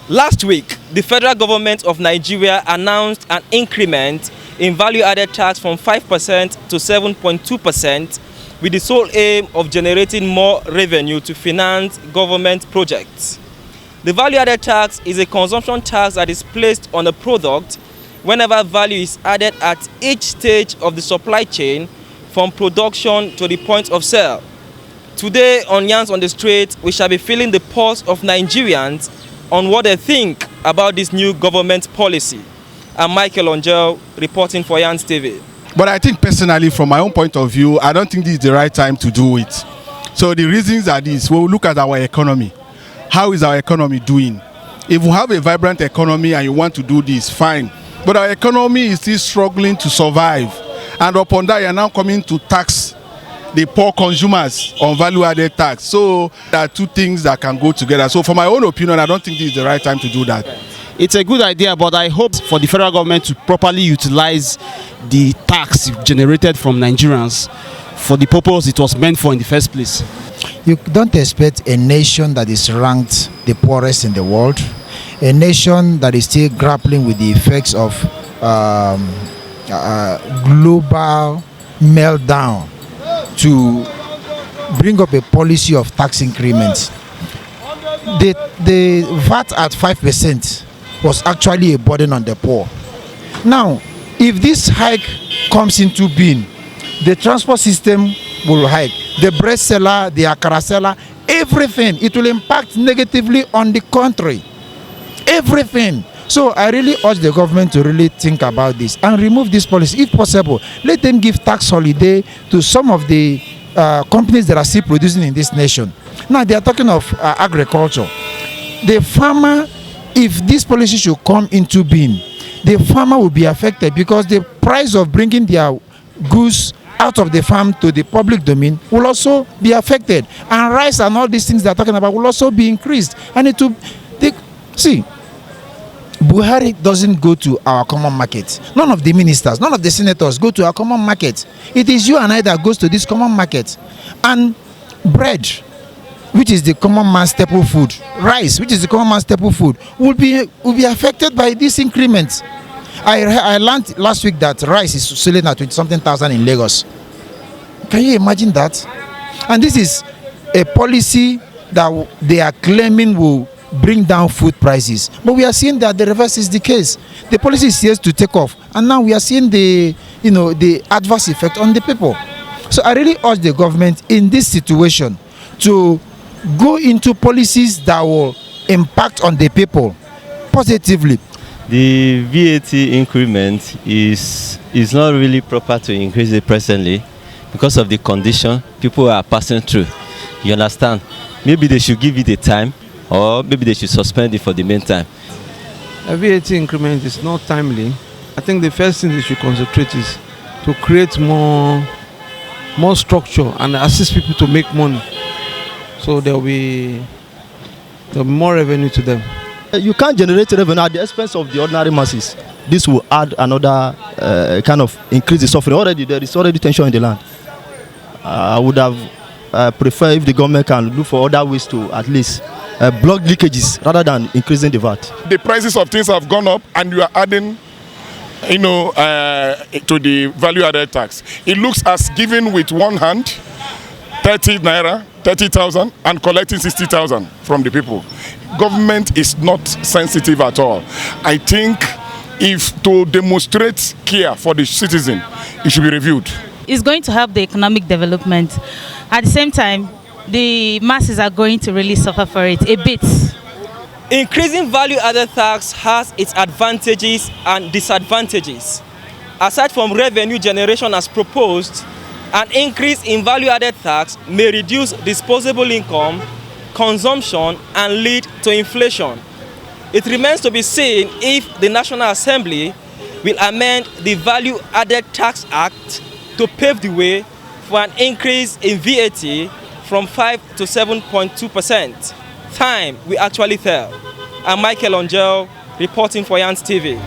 Last week, the federal government of Nigeria announced an increment in value-added tax from 5% to 7.2% with the sole aim of generating more revenue to finance government projects. The value-added tax is a consumption tax that is placed on a product whenever value is added at each stage of the supply chain from production to the point of sale. Today on Yans on the Street, we shall be feeling the pulse of Nigerians on what they think about this new government policy. I'm Michael Angel, reporting for Yans TV. But I think personally, from my own point of view, I don't think this is the right time to do it. So the reasons are this. We'll look at our economy. How is our economy doing? If we have a vibrant economy and you want to do this, fine. But our economy is still struggling to survive. And upon that, you're now coming to tax the poor consumers on value-added tax. So there are two things that can go together. So for my own opinion, I don't think this is the right time to do that. It's a good idea, but I hope for the federal government to properly utilize the tax generated from Nigerians for the purpose it was meant for in the first place. You don't expect a nation that is ranked the poorest in the world, a nation that is still grappling with the effects of global meltdown, to bring up a policy of tax increments. The VAT at 5% was actually a burden on the poor. Now, if this hike comes into being, the transport system will hike, the bread seller, the akara seller, everything, it will impact negatively on the country. Everything. So I really urge the government to really think about this and remove this policy if possible. Let them give tax holiday to some of the companies that are still producing in this nation. Now they are talking of agriculture. The farmer, if this policy should come into being, the farmer will be affected because the price of bringing their goods out of the farm to the public domain will also be affected. And rice and all these things they are talking about will also be increased. And it will, see, Buhari doesn't go to our common market. None of the ministers, none of the senators go to our common market. It is you and I that goes to this common market. And bread, which is the common man's staple food, rice, which is the common man's staple food, will be affected by this increment. I learned last week that rice is selling at 20-something thousand in Lagos. Can you imagine that? And this is a policy that they are claiming will bring down food prices, but we are seeing that the reverse is the case. The policy is here to take off, and now we are seeing the adverse effect on the people. So I really urge the government in this situation to go into policies that will impact on the people positively. The VAT increment is not really proper to increase it presently because of the condition people are passing through. You understand? Maybe they should give it a time, or maybe they should suspend it for the meantime. A VAT increment is not timely. I think the first thing they should concentrate is to create more structure and assist people to make money. So there will be more revenue to them. You can't generate revenue at the expense of the ordinary masses. This will add another kind of increase the suffering. Already there is already tension in the land. I would have preferred if the government can look for other ways to at least block leakages rather than increasing the VAT. The prices of things have gone up, and you are adding, to the value-added tax. It looks as giving with one hand 30 naira, 30,000, and collecting 60,000 from the people. Government is not sensitive at all. I think if to demonstrate care for the citizen, it should be reviewed. It's going to help the economic development. At the same time, the masses are going to really suffer for it a bit. Increasing value-added tax has its advantages and disadvantages. Aside from revenue generation as proposed, an increase in value-added tax may reduce disposable income, consumption, and lead to inflation. It remains to be seen if the National Assembly will amend the Value-Added Tax Act to pave the way for an increase in VAT from 5 to 7.2%. Time will actually tell. I'm Michael Angel, reporting for Yans TV.